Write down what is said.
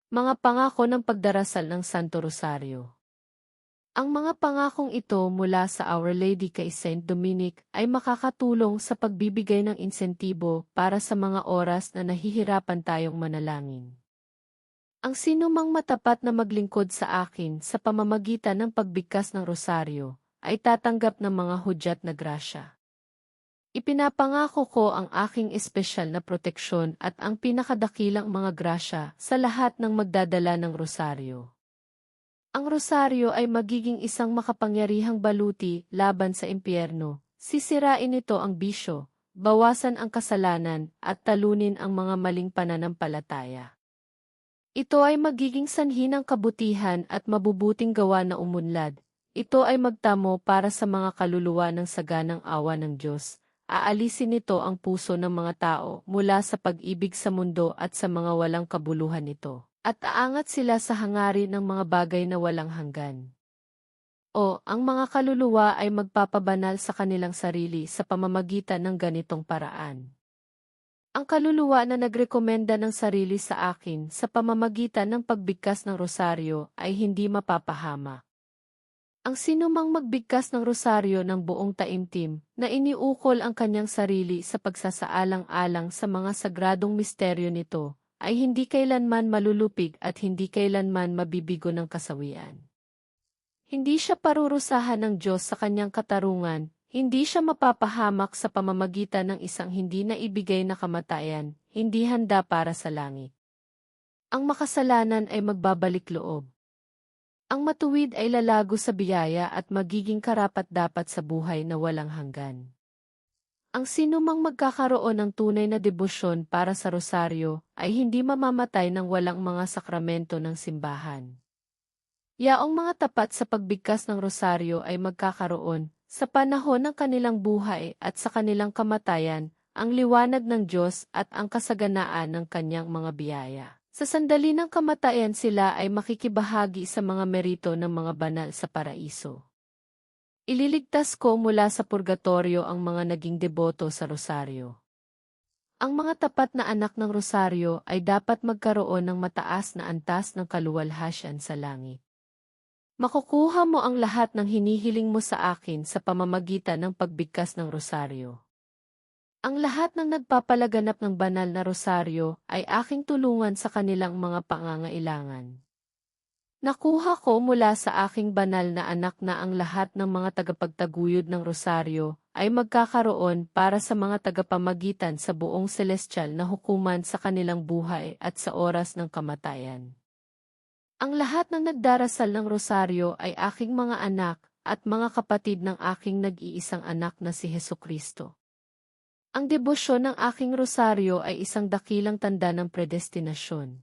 Mga pangako ng pagdarasal ng Santo Rosario. Ang mga pangakong ito mula sa Our Lady kay Saint Dominic ay makakatulong sa pagbibigay ng insentibo para sa mga oras na nahihirapan tayong manalangin. Ang sinumang matapat na maglingkod sa akin sa pamamagitan ng pagbigkas ng rosaryo ay tatanggap ng mga hudyat na grasya. Ipinapangako ko ang aking espesyal na proteksyon at ang pinakadakilang mga grasya sa lahat ng magdadala ng rosaryo. Ang rosaryo ay magiging isang makapangyarihang baluti laban sa impyerno. Sisirain nito ang bisyo, bawasan ang kasalanan, at talunin ang mga maling pananampalataya. Ito ay magiging sanhi ng kabutihan at mabubuting gawa na umunlad. Ito ay magtamo para sa mga kaluluwa ng saganang awa ng Diyos. Aalisin nito ang puso ng mga tao mula sa pag-ibig sa mundo at sa mga walang kabuluhan nito, at aangat sila sa hangarin ng mga bagay na walang hanggan. O, ang mga kaluluwa ay magpapabanal sa kanilang sarili sa pamamagitan ng ganitong paraan. Ang kaluluwa na nagrekomenda ng sarili sa akin sa pamamagitan ng pagbigkas ng rosaryo ay hindi mapapahamak. Ang sinumang magbigkas ng rosaryo ng buong taimtim na iniukol ang kanyang sarili sa pagsasaalang-alang sa mga sagradong misteryo nito ay hindi kailanman malulupig at hindi kailanman mabibigo ng kasawian. Hindi siya parurusahan ng Diyos sa kanyang katarungan, hindi siya mapapahamak sa pamamagitan ng isang hindi naibigay na kamatayan, hindi handa para sa langit. Ang makasalanan ay magbabalik loob. Ang matuwid ay lalago sa biyaya at magiging karapat-dapat sa buhay na walang hanggan. Ang sinumang magkakaroon ng tunay na debosyon para sa rosaryo ay hindi mamamatay ng walang mga sakramento ng simbahan. Yaong mga tapat sa pagbigkas ng rosaryo ay magkakaroon, sa panahon ng kanilang buhay at sa kanilang kamatayan, ang liwanag ng Diyos at ang kasaganaan ng kanyang mga biyaya. Sa sandali ng kamatayan sila ay makikibahagi sa mga merito ng mga banal sa paraiso. Ililigtas ko mula sa purgatorio ang mga naging deboto sa rosaryo. Ang mga tapat na anak ng rosaryo ay dapat magkaroon ng mataas na antas ng kaluwalhasyan sa langit. Makukuha mo ang lahat ng hinihiling mo sa akin sa pamamagitan ng pagbigkas ng rosaryo. Ang lahat ng nagpapalaganap ng banal na rosaryo ay aking tulungan sa kanilang mga pangangailangan. Nakuha ko mula sa aking banal na anak na ang lahat ng mga tagapagtaguyod ng rosaryo ay magkakaroon para sa mga tagapamagitan sa buong celestial na hukuman sa kanilang buhay at sa oras ng kamatayan. Ang lahat ng nagdarasal ng rosaryo ay aking mga anak at mga kapatid ng aking nag-iisang anak na si Hesukristo. Ang debosyon ng aking rosaryo ay isang dakilang tanda ng predestinasyon.